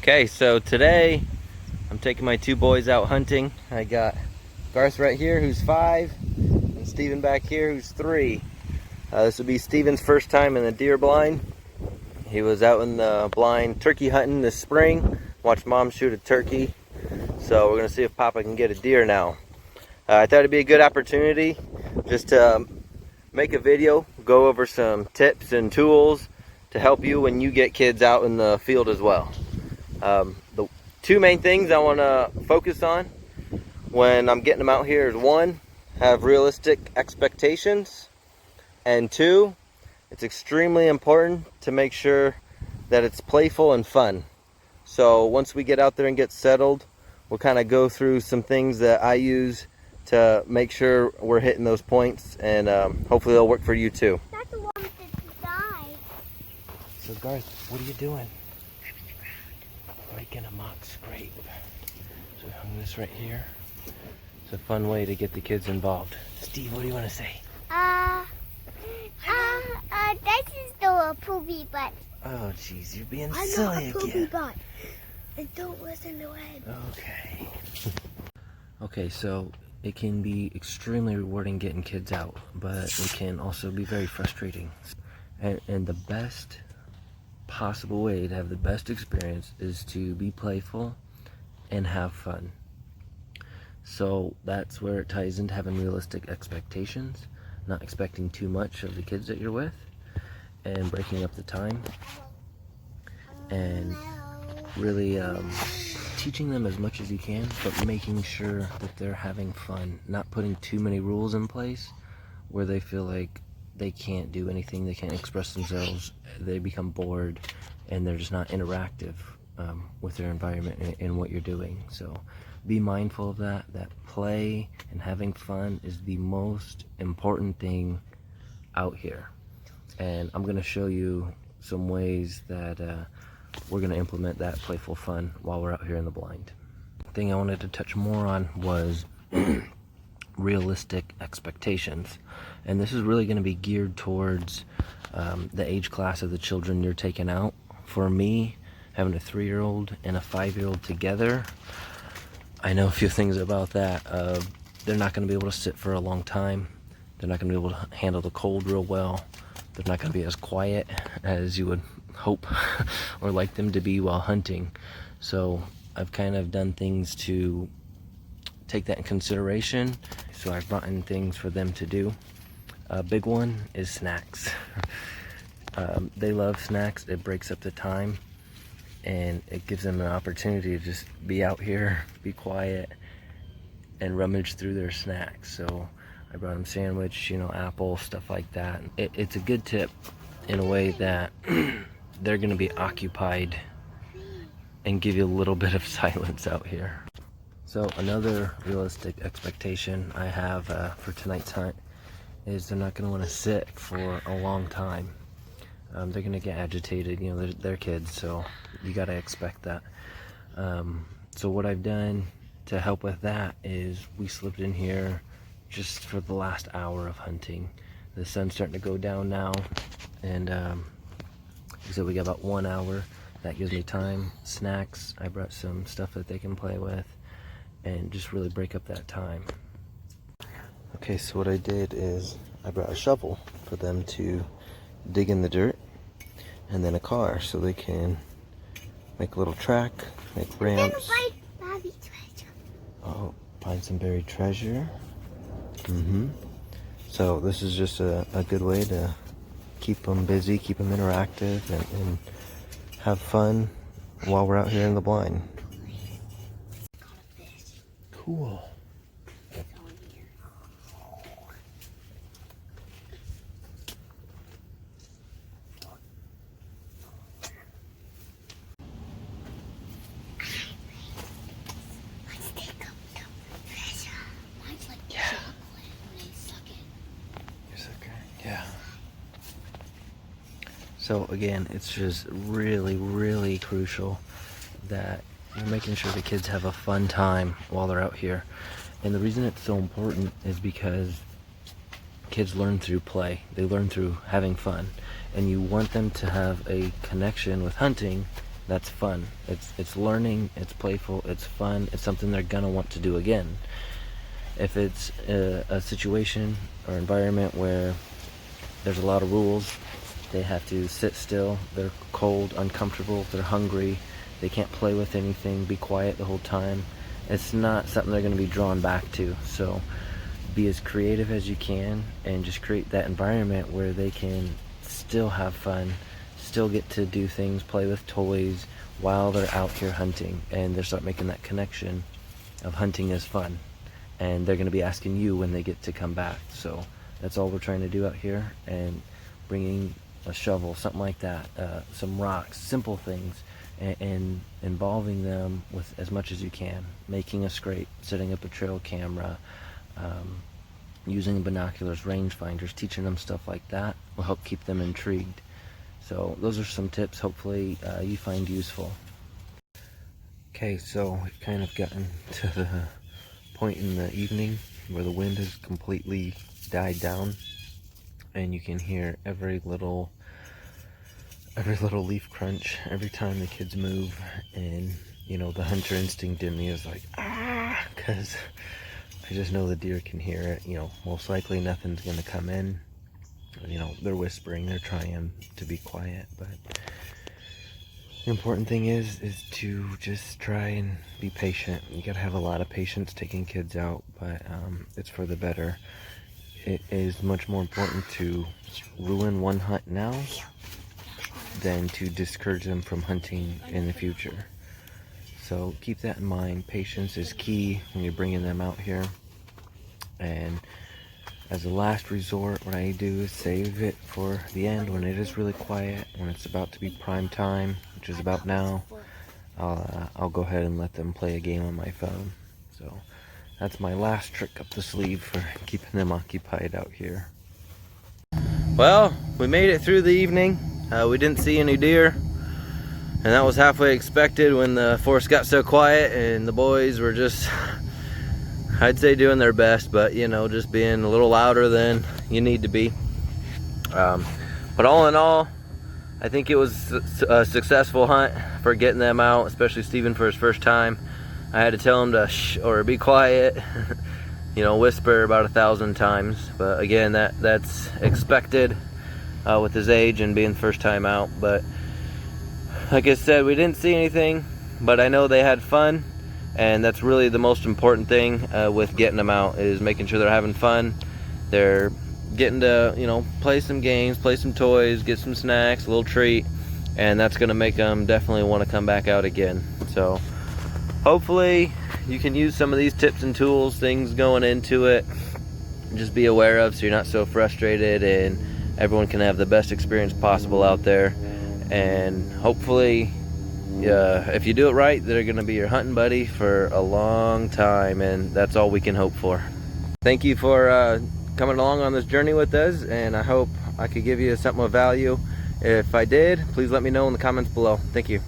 Okay, so today I'm taking my two boys out hunting. I got Garth right here, who's 5, and Steven back here, who's 3. This will be Steven's first time in the deer blind. He was out in the blind turkey hunting this spring, watched Mom shoot a turkey. So we're gonna see if Papa can get a deer now. I thought it'd be a good opportunity just to make a video, go over some tips and tools to help you when you get kids out in the field as well. The two main things I want to focus on when I'm getting them out here is 1, have realistic expectations, and 2, it's extremely important to make sure that it's playful and fun. So once we get out there and get settled, we'll kind of go through some things that I use to make sure we're hitting those points, and hopefully they'll work for you too. That's the one that died. So Garth, what are you doing? Breaking a mock scrape. So we hung this right here. It's a fun way to get the kids involved. Steve, what do you want to say? This is the poopy butt. Oh, jeez, you're being I'm silly not a poopy again. butt. And don't listen to it. Okay. Okay, so it can be extremely rewarding getting kids out, but it can also be very frustrating. And the best possible way to have the best experience is to be playful and have fun. So that's where it ties into having realistic expectations, not expecting too much of the kids that you're with, and breaking up the time, and really teaching them as much as you can, but making sure that they're having fun, not putting too many rules in place where they feel like they can't do anything, they can't express themselves, they become bored, and they're just not interactive with their environment and what you're doing. So be mindful of that play and having fun is the most important thing out here. And I'm gonna show you some ways that we're gonna implement that playful fun while we're out here in the blind. The thing I wanted to touch more on was realistic expectations, and this is really going to be geared towards the age class of the children you're taking out. For me, having a 3-year-old and a 5-year-old together, I know a few things about that. They're not going to be able to sit for a long time. They're not going to be able to handle the cold real well. They're not going to be as quiet as you would hope or like them to be while hunting. So I've kind of done things to take that in consideration. So I've brought in things for them to do. A big one is snacks. They love snacks. It breaks up the time, and it gives them an opportunity to just be out here, be quiet, and rummage through their snacks. So I brought them sandwich, apple, stuff like that. It's a good tip in a way that they're going to be occupied and give you a little bit of silence out here. So another realistic expectation I have for tonight's hunt is they're not going to want to sit for a long time. They're going to get agitated, they're kids, so you got to expect that. So what I've done to help with that is we slipped in here just for the last hour of hunting. The sun's starting to go down now, and so we got about 1 hour. That gives me time. Snacks, I brought some stuff that they can play with, and just really break up that time. Okay, so what I did is I brought a shovel for them to dig in the dirt, and then a car so they can make a little track, make ramps. Oh, find some buried treasure. So this is just a good way to keep them busy, keep them interactive, and have fun while we're out here in the blind. Cool. Yeah. So again, it's just really crucial that you're making sure the kids have a fun time while they're out here. And the reason it's so important is because kids learn through play. They learn through having fun. And you want them to have a connection with hunting That's fun. It's learning, it's playful, it's fun, it's something they're gonna want to do again. If it's a situation or environment where there's a lot of rules, they have to sit still, they're cold, uncomfortable, they're hungry, they can't play with anything, be quiet the whole time, it's not something they're going to be drawn back to. So be as creative as you can and just create that environment where they can still have fun, still get to do things, play with toys while they're out here hunting, and they start making that connection of hunting is fun, and they're going to be asking you when they get to come back. So that's all we're trying to do out here, and bringing a shovel, something like that, some rocks, simple things, and involving them with as much as you can, making a scrape, setting up a trail camera, using binoculars, rangefinders, teaching them stuff like that will help keep them intrigued. So those are some tips hopefully you find useful. Okay, so we've kind of gotten to the point in the evening where the wind has completely died down, and you can hear every little leaf crunch every time the kids move. And you know, the hunter instinct in me is like, ah, because I just know the deer can hear it. You know, most likely nothing's gonna come in. You know, they're whispering, they're trying to be quiet, but the important thing is to just try and be patient. You gotta have a lot of patience taking kids out, but it's for the better. It is much more important to ruin one hunt now than to discourage them from hunting in the future. So keep that in mind. Patience is key when you're bringing them out here. And as a last resort, what I do is save it for the end, when it is really quiet, when it's about to be prime time, which is about now. I'll go ahead and let them play a game on my phone. So that's my last trick up the sleeve for keeping them occupied out here. Well, we made it through the evening. We didn't see any deer, and that was halfway expected when the forest got so quiet and the boys were just, I'd say, doing their best, but you know, just being a little louder than you need to be. But all in all, I think it was a successful hunt for getting them out, especially Steven for his first time. I had to tell him to shh or be quiet, you know, whisper about 1,000 times. But again, that's expected with his age and being the first time out. But like I said, we didn't see anything, but I know they had fun. And that's really the most important thing with getting them out, is making sure they're having fun. They're getting to, you know, play some games, play some toys, get some snacks, a little treat, and that's going to make them definitely want to come back out again. So hopefully you can use some of these tips and tools, things going into it, just be aware of, so you're not so frustrated, and everyone can have the best experience possible out there. And hopefully, if you do it right, they're going to be your hunting buddy for a long time, and that's all we can hope for. Thank you for coming along on this journey with us, and I hope I could give you something of value. If I did, please let me know in the comments below. Thank you.